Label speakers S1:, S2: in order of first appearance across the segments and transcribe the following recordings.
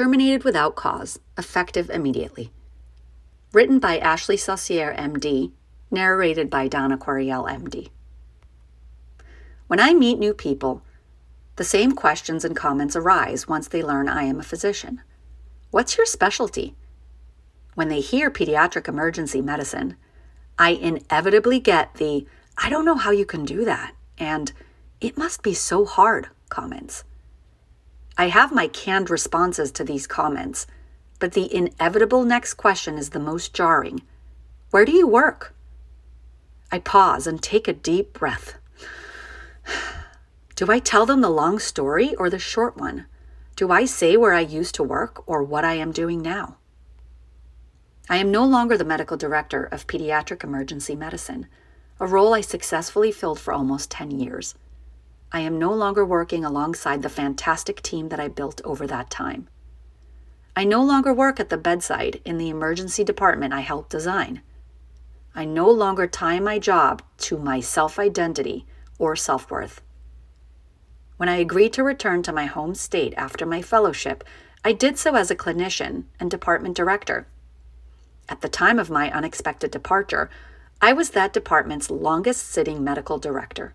S1: Terminated without cause, effective immediately. Written by Ashley Saucier, MD, narrated by Donna Quariel, MD. When I meet new people, the same questions and comments arise once they learn I am a physician. What's your specialty? When they hear pediatric emergency medicine, I inevitably get the, "I don't know how you can do that," and "it must be so hard" comments. I have my canned responses to these comments, but the inevitable next question is the most jarring. Where do you work? I pause and take a deep breath. Do I tell them the long story or the short one? Do I say where I used to work or what I am doing now? I am no longer the medical director of pediatric emergency medicine, a role I successfully filled for almost 10 years. I am no longer working alongside the fantastic team that I built over that time. I no longer work at the bedside in the emergency department I helped design. I no longer tie my job to my self-identity or self-worth. When I agreed to return to my home state after my fellowship, I did so as a clinician and department director. At the time of my unexpected departure, I was that department's longest-sitting medical director.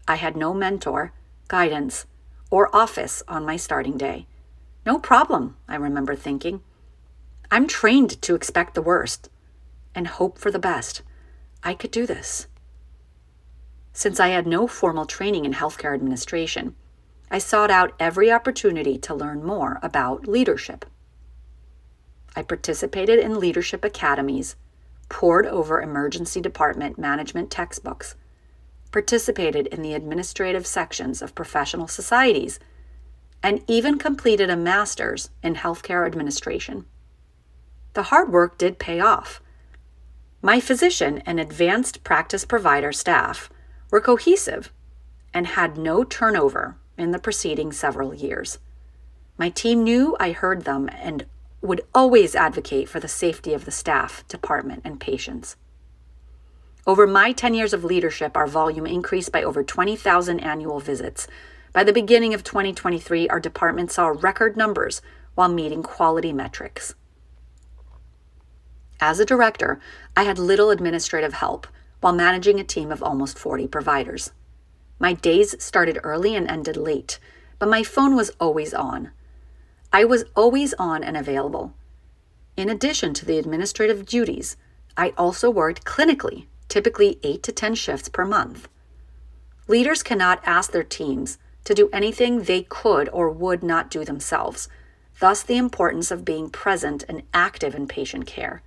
S1: I had no mentor, guidance, or office on my starting day. No problem, I remember thinking. I'm trained to expect the worst and hope for the best. I could do this. Since I had no formal training in healthcare administration, I sought out every opportunity to learn more about leadership. I participated in leadership academies, pored over emergency department management textbooks, participated in the administrative sections of professional societies, and even completed a master's in healthcare administration. The hard work did pay off. My physician and advanced practice provider staff were cohesive and had no turnover in the preceding several years. My team knew I heard them and would always advocate for the safety of the staff, department, and patients. Over my 10 years of leadership, our volume increased by over 20,000 annual visits. By the beginning of 2023, our department saw record numbers while meeting quality metrics. As a director, I had little administrative help while managing a team of almost 40 providers. My days started early and ended late, but my phone was always on. I was always on and available. In addition to the administrative duties, I also worked clinically, typically 8 to 10 shifts per month. Leaders cannot ask their teams to do anything they could or would not do themselves, thus the importance of being present and active in patient care.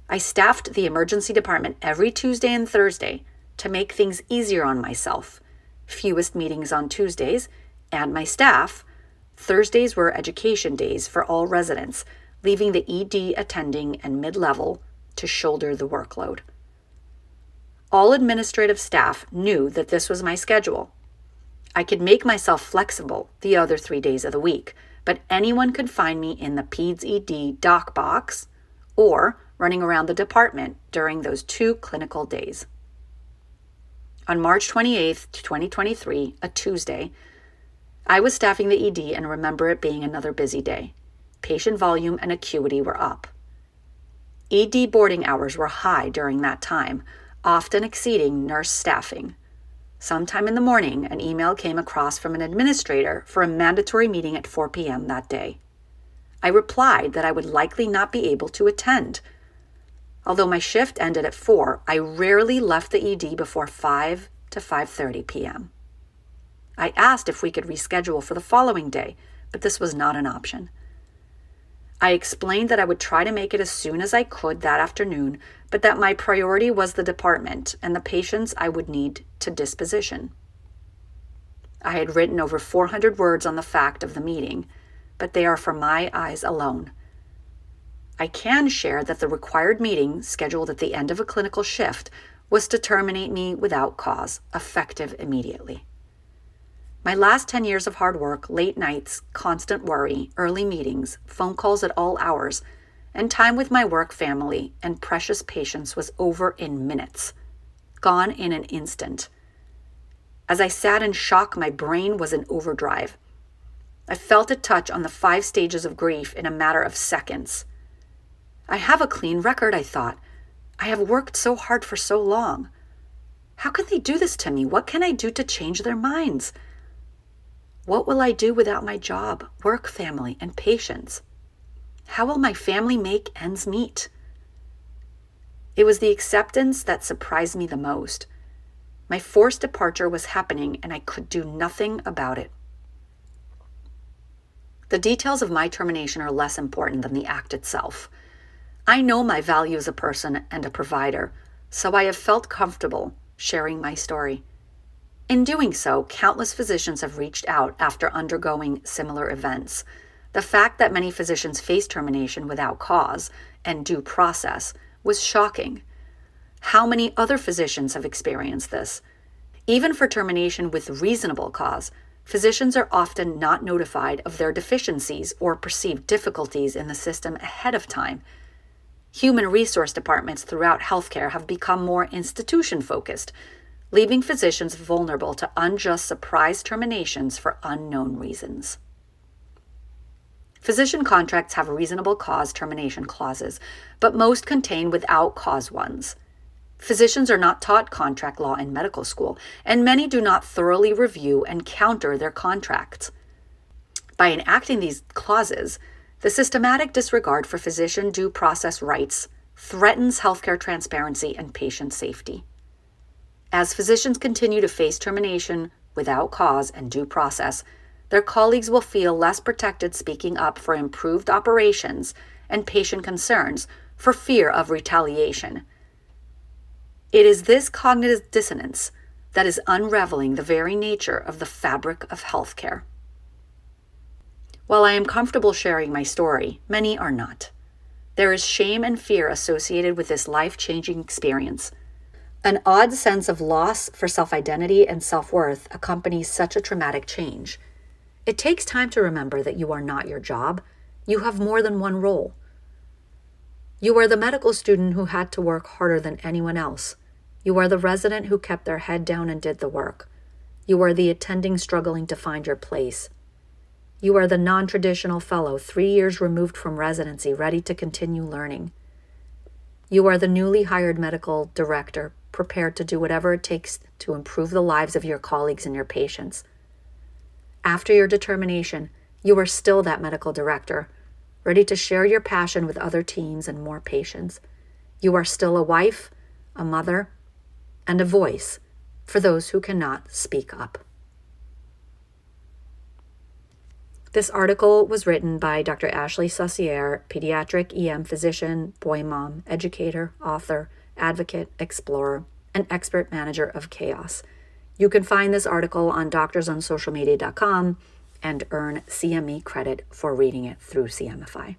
S1: I staffed the emergency department every Tuesday and Thursday to make things easier on myself, fewest meetings on Tuesdays, and my staff. Thursdays were education days for all residents, leaving the ED attending and mid-level to shoulder the workload. All administrative staff knew that this was my schedule. I could make myself flexible the other 3 days of the week, but anyone could find me in the Peds ED doc box or running around the department during those 2 clinical days. On March 28th, 2023, a Tuesday, I was staffing the ED and remember it being another busy day. Patient volume and acuity were up. ED boarding hours were high during that time, often exceeding nurse staffing. Sometime in the morning, an email came across from an administrator for a mandatory meeting at 4 p.m. that day. I replied that I would likely not be able to attend. Although my shift ended at 4, I rarely left the ED before 5 to 5:30 p.m. I asked if we could reschedule for the following day, but this was not an option. I explained that I would try to make it as soon as I could that afternoon, but that my priority was the department and the patients I would need to disposition. I had written over 400 words on the fact of the meeting, but they are for my eyes alone. I can share that the required meeting, scheduled at the end of a clinical shift, was to terminate me without cause, effective immediately. My last 10 years of hard work, late nights, constant worry, early meetings, phone calls at all hours, and time with my work family and precious patients was over in minutes, gone in an instant. As I sat in shock, my brain was in overdrive. I felt it touch on the 5 stages of grief in a matter of seconds. I have a clean record, I thought. I have worked so hard for so long. How can they do this to me? What can I do to change their minds? What will I do without my job, work, family, and patients? How will my family make ends meet? It was the acceptance that surprised me the most. My forced departure was happening and I could do nothing about it. The details of my termination are less important than the act itself. I know my value as a person and a provider, so I have felt comfortable sharing my story. In doing so, countless physicians have reached out after undergoing similar events. The fact that many physicians face termination without cause and due process was shocking. How many other physicians have experienced this? Even for termination with reasonable cause, physicians are often not notified of their deficiencies or perceived difficulties in the system ahead of time. Human resource departments throughout healthcare have become more institution-focused, leaving physicians vulnerable to unjust surprise terminations for unknown reasons. Physician contracts have reasonable cause termination clauses, but most contain without cause ones. Physicians are not taught contract law in medical school, and many do not thoroughly review and counter their contracts. By enacting these clauses, the systematic disregard for physician due process rights threatens healthcare transparency and patient safety. As physicians continue to face termination without cause and due process, their colleagues will feel less protected speaking up for improved operations and patient concerns for fear of retaliation. It is this cognitive dissonance that is unraveling the very nature of the fabric of healthcare. While I am comfortable sharing my story, many are not. There is shame and fear associated with this life-changing experience. An odd sense of loss for self-identity and self-worth accompanies such a traumatic change. It takes time to remember that you are not your job. You have more than one role. You are the medical student who had to work harder than anyone else. You are the resident who kept their head down and did the work. You are the attending struggling to find your place. You are the non-traditional fellow 3 years removed from residency ready to continue learning. You are the newly hired medical director prepared to do whatever it takes to improve the lives of your colleagues and your patients. After your determination, you are still that medical director, ready to share your passion with other teams and more patients. You are still a wife, a mother, and a voice for those who cannot speak up. This article was written by Dr. Ashley Saucier, pediatric EM physician, boy mom, educator, author, advocate, explorer, and expert manager of chaos. You can find this article on doctorsonsocialmedia.com and earn CME credit for reading it through CMFI.